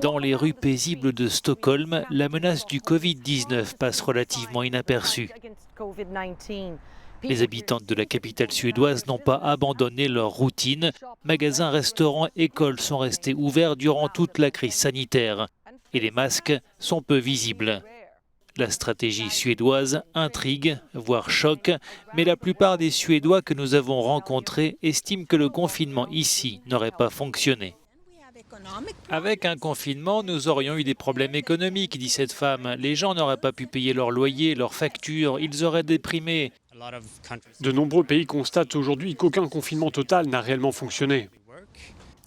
Dans les rues paisibles de Stockholm, la menace du Covid-19 passe relativement inaperçue. Les habitantes de la capitale suédoise n'ont pas abandonné leur routine. Magasins, restaurants, écoles sont restés ouverts durant toute la crise sanitaire. Et les masques sont peu visibles. La stratégie suédoise intrigue, voire choque, mais la plupart des Suédois que nous avons rencontrés estiment que le confinement ici n'aurait pas fonctionné. Avec un confinement, nous aurions eu des problèmes économiques, dit cette femme. Les gens n'auraient pas pu payer leur loyer, leurs factures, ils auraient déprimé. De nombreux pays constatent aujourd'hui qu'aucun confinement total n'a réellement fonctionné.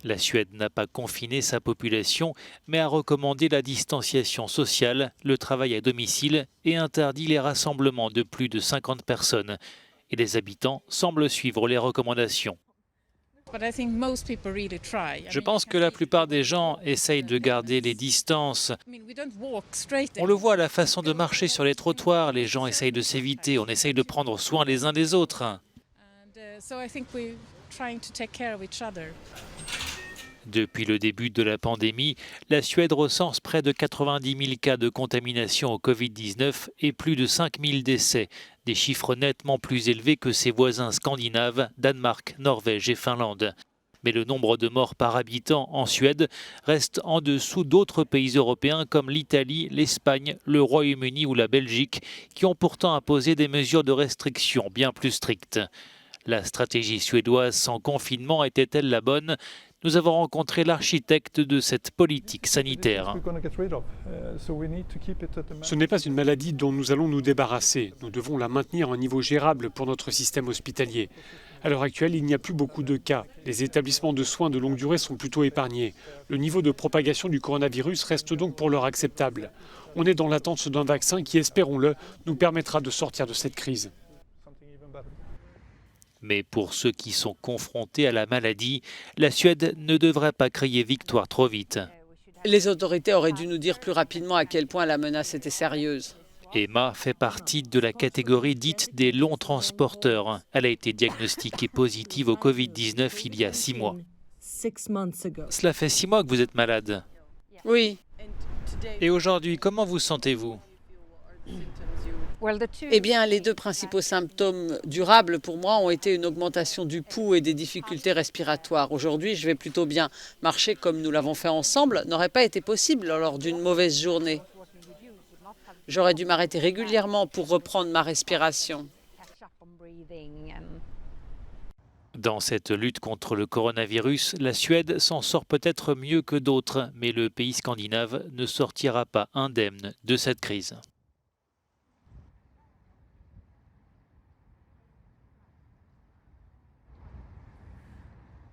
La Suède n'a pas confiné sa population, mais a recommandé la distanciation sociale, le travail à domicile et interdit les rassemblements de plus de 50 personnes. Et les habitants semblent suivre les recommandations. Je pense que la plupart des gens essayent de garder les distances. On le voit à la façon de marcher sur les trottoirs, les gens essayent de s'éviter, on essaye de prendre soin les uns des autres. Depuis le début de la pandémie, la Suède recense près de 90 000 cas de contamination au Covid-19 et plus de 5 000 décès, des chiffres nettement plus élevés que ses voisins scandinaves, Danemark, Norvège et Finlande. Mais le nombre de morts par habitant en Suède reste en dessous d'autres pays européens comme l'Italie, l'Espagne, le Royaume-Uni ou la Belgique, qui ont pourtant imposé des mesures de restriction bien plus strictes. La stratégie suédoise sans confinement était-elle la bonne ? Nous avons rencontré l'architecte de cette politique sanitaire. Ce n'est pas une maladie dont nous allons nous débarrasser. Nous devons la maintenir à un niveau gérable pour notre système hospitalier. À l'heure actuelle, il n'y a plus beaucoup de cas. Les établissements de soins de longue durée sont plutôt épargnés. Le niveau de propagation du coronavirus reste donc pour l'heure acceptable. On est dans l'attente d'un vaccin qui, espérons-le, nous permettra de sortir de cette crise. Mais pour ceux qui sont confrontés à la maladie, la Suède ne devrait pas crier victoire trop vite. Les autorités auraient dû nous dire plus rapidement à quel point la menace était sérieuse. Emma fait partie de la catégorie dite des longs transporteurs. Elle a été diagnostiquée positive au Covid-19 il y a 6 mois. Cela fait 6 mois que vous êtes malade. Oui. Et aujourd'hui, comment vous sentez-vous ? Eh bien, les deux principaux symptômes durables pour moi ont été une augmentation du pouls et des difficultés respiratoires. Aujourd'hui, je vais plutôt bien. Marcher comme nous l'avons fait ensemble n'aurait pas été possible lors d'une mauvaise journée. J'aurais dû m'arrêter régulièrement pour reprendre ma respiration. Dans cette lutte contre le coronavirus, la Suède s'en sort peut-être mieux que d'autres, mais le pays scandinave ne sortira pas indemne de cette crise.